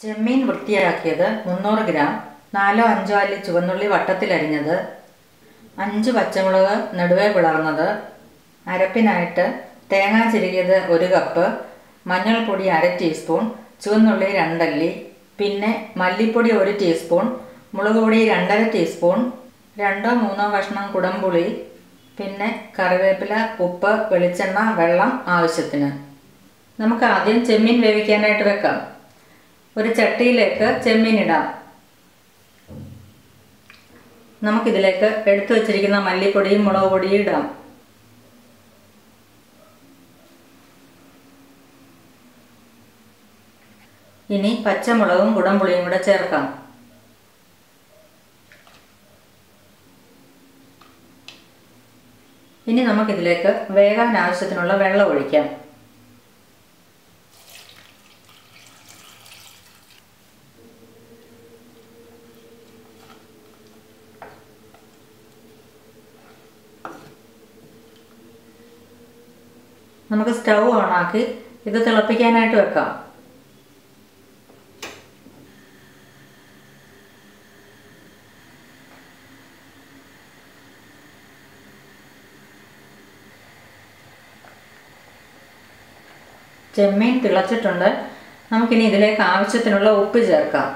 ചെമ്മീൻ വൃത്തിയാക്കിയത് 300 gram, 4-5 അല്ലി ചുവന്നുള്ളി വട്ടത്തിലരിഞ്ഞത്, 5 പച്ചമുളക് നെടുവേ പിളർന്നത്, അരപ്പിനായിട്ട് തേങ്ങ ചിരകിയത് 1 കപ്പ്, മഞ്ഞൾപ്പൊടി 1/2 ടീസ്പൂൺ, ചുവന്നുള്ളി 2 അല്ലി, പിന്നെ മല്ലിപ്പൊടി 1 ടീസ്പൂൺ, മുളക് പൊടി 2½ ടീസ്പൂൺ, 2-3 കഷ്ണം കുടംപുളി, പിന്നെ കറിവേപ്പില, ഉപ്പ്, വെളിച്ചെണ്ണ, വെള്ളം ആവശ്യത്തിന്. നമുക്ക് ആദ്യം ചെമ്മീൻ വേവിക്കാനായിട്ട് വെക്കാം. ഒരു ചട്ടിയിലേക്ക് ചെമ്മീൻ ഇടാം. നമുക്കിതിലേക്ക് എടുത്തു വച്ചിരിക്കുന്ന മല്ലിപ്പൊടിയും മുളക് പൊടിയും ഇടാം. ഇനി പച്ചമുളകും കുടംപുളിയും കൂടെ ചേർക്കാം. ഇനി നമുക്കിതിലേക്ക് വേകാൻ ആവശ്യത്തിനുള്ള വെള്ളം ഒഴിക്കാം. നമുക്ക് സ്റ്റൗ ഓണാക്കി ഇത് തിളപ്പിക്കാനായിട്ട് വെക്കാം. ചെമ്മീൻ തിളച്ചിട്ടുണ്ട്. നമുക്കിനി ഇതിലേക്ക് ആവശ്യത്തിനുള്ള ഉപ്പ് ചേർക്കാം.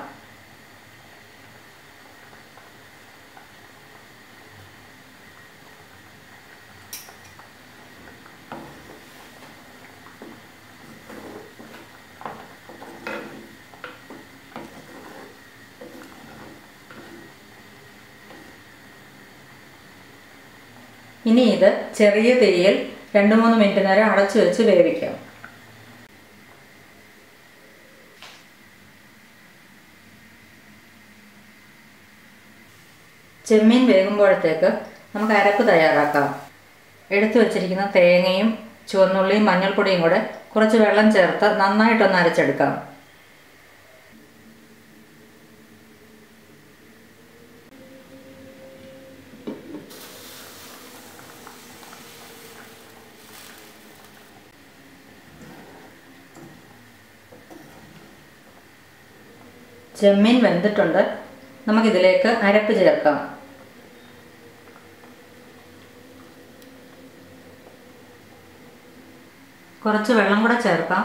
ഇനി ഇത് ചെറിയ തീയിൽ 2-3 മിനിറ്റ് നേരം അടച്ചു വെച്ച് വേവിക്കാം. ചെമ്മീൻ വേകുമ്പോഴത്തേക്ക് നമുക്ക് അരപ്പ് തയ്യാറാക്കാം. എടുത്തു വച്ചിരിക്കുന്ന തേങ്ങയും ചുവന്നുള്ളിയും മഞ്ഞൾപ്പൊടിയും കൂടെ കുറച്ച് വെള്ളം ചേർത്ത് നന്നായിട്ടൊന്ന് അരച്ചെടുക്കാം. ചെമ്മീൻ വെന്തിട്ടുണ്ട്. നമുക്കിതിലേക്ക് അരപ്പ് ചേർക്കാം. കുറച്ച് വെള്ളം കൂടെ ചേർക്കാം.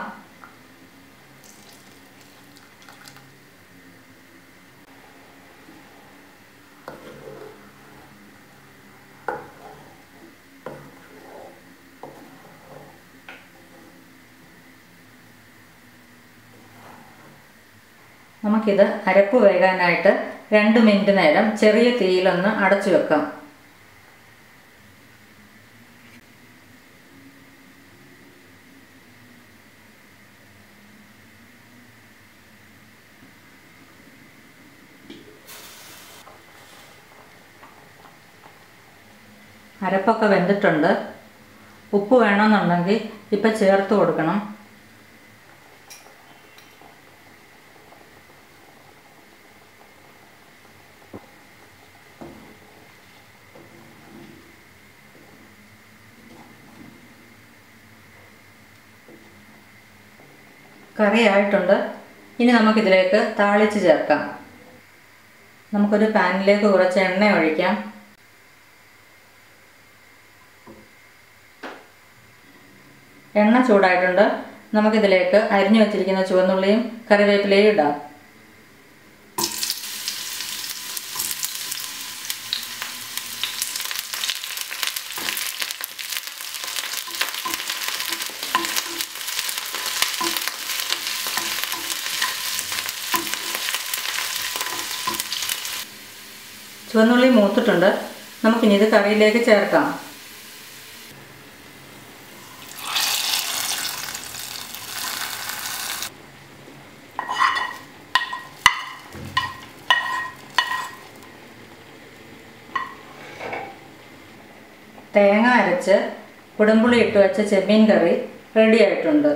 നമുക്കിത് അരപ്പ് വേകാനായിട്ട് 2 മിനിറ്റ് നേരം ചെറിയ തീയിലൊന്ന് അടച്ചു വെക്കാം. അരപ്പൊക്കെ വെന്തിട്ടുണ്ട്. ഉപ്പ് വേണമെന്നുണ്ടെങ്കിൽ ഇപ്പം ചേർത്ത് കൊടുക്കണം. കറി ആയിട്ടുണ്ട്. ഇനി നമുക്കിതിലേക്ക് താളിച്ച് ചേർക്കാം. നമുക്കൊരു പാനിലേക്ക് കുറച്ച് എണ്ണ ഒഴിക്കാം. എണ്ണ ചൂടായിട്ടുണ്ട്. നമുക്കിതിലേക്ക് അരിഞ്ഞു വച്ചിരിക്കുന്ന ചുവന്നുള്ളിയും കറിവേപ്പിലയും ഇടാം. ചുവന്നുള്ളി മൂത്തിട്ടുണ്ട്. നമുക്കിനി ഇത് കറിയിലേക്ക് ചേർക്കാം. തേങ്ങ അരച്ച് കുടംപുളി ഇട്ട് വെച്ച ചെമ്മീൻ കറി റെഡി ആയിട്ടുണ്ട്.